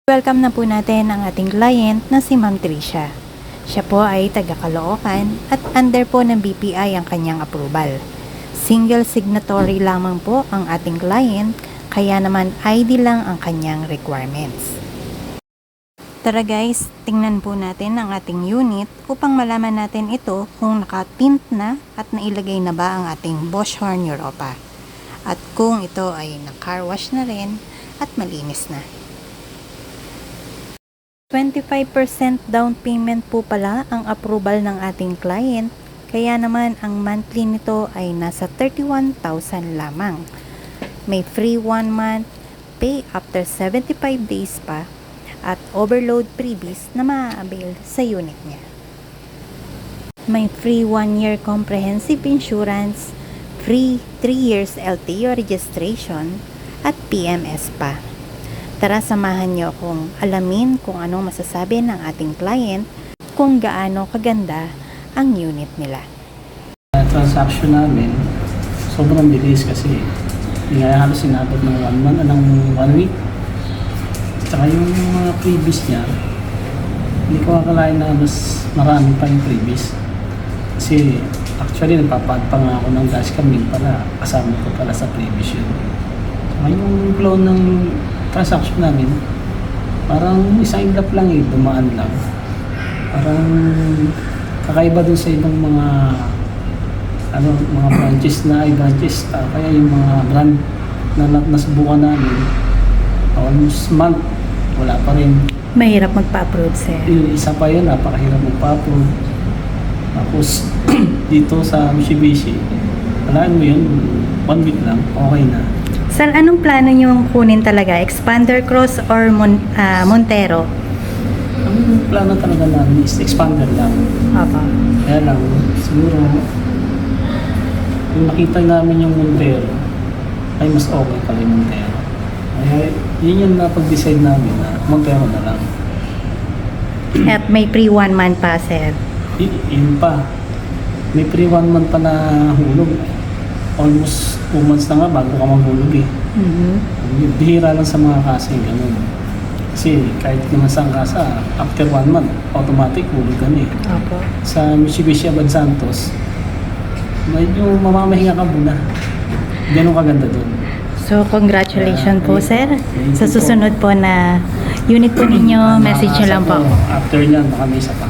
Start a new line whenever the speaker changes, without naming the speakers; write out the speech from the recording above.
Welcome na po natin ang ating client na si Ma'am Tricia. Siya po ay taga Caloocan at under po ng BPI ang kanyang approval. Single signatory lamang po ang ating client, kaya naman ID lang ang kanyang requirements. Tara guys, tingnan po natin ang ating unit upang malaman natin ito kung naka-tint na at nailagay na ba ang ating Bosch Horn Europa. At kung ito ay na-car wash na rin at malinis na. 25% down payment po pala ang approval ng ating client, kaya naman ang monthly nito ay nasa 31,000 lamang. May free 1 month, pay after 75 days pa, at overload freebies na ma-avail sa unit niya. May free 1 year comprehensive insurance, free 3 years LTO registration, at PMS pa. Tara, samahan niyo akong alamin kung anong masasabi ng ating client kung gaano kaganda ang unit nila.
Transaction namin, sobrang bilis kasi hindi nga halos sinabot ng 1 month, ng 1 week. Tsaka yung mga previous niya, hindi ko akalain na mas marami pa yung previous. Kasi actually nagpapad pa nga ako ng dash cam para kasama ko pala sa previous yun. Tsaka yung flow ng transaction namin, parang isang iglap lang dumaan lang. Parang kakaiba dun sa ibang mga mga branches kaya yung mga brand na nasubukan namin, almost month, wala pa rin.
Mahirap magpa-approve, sir.
Yung isa pa yun, napakahirap magpa-approve. Tapos, dito sa Mitsubishi, walaan mo yun, 1 week lang, okay na.
Sir, anong plano niyong kunin talaga? Expander Cross or Montero?
Ang plano talaga namin is expander lang.
Opo.
Kaya lang, siguro, yung nakita namin yung Montero, ay mas okay pala yung Montero. Kaya yun yung napag-decide namin na Montero na lang.
At may free 1 month pa, sir.
Yun pa. May free 1 month pa na hulog. Almost 2 months na nga bago ka maghulog eh. Bihira lang sa mga kasa yung ganun. Kasi kahit naman sa kasa, after 1 month, automatic hulog ka na eh.
Opo.
Sa Mitsubishi Abad Santos, medyo mamamahinga ka muna. Ganun kaganda doon.
So, congratulations po, sir. Sa susunod po na unit po ninyo, message nyo lang po.
After nyan, baka may isa pa.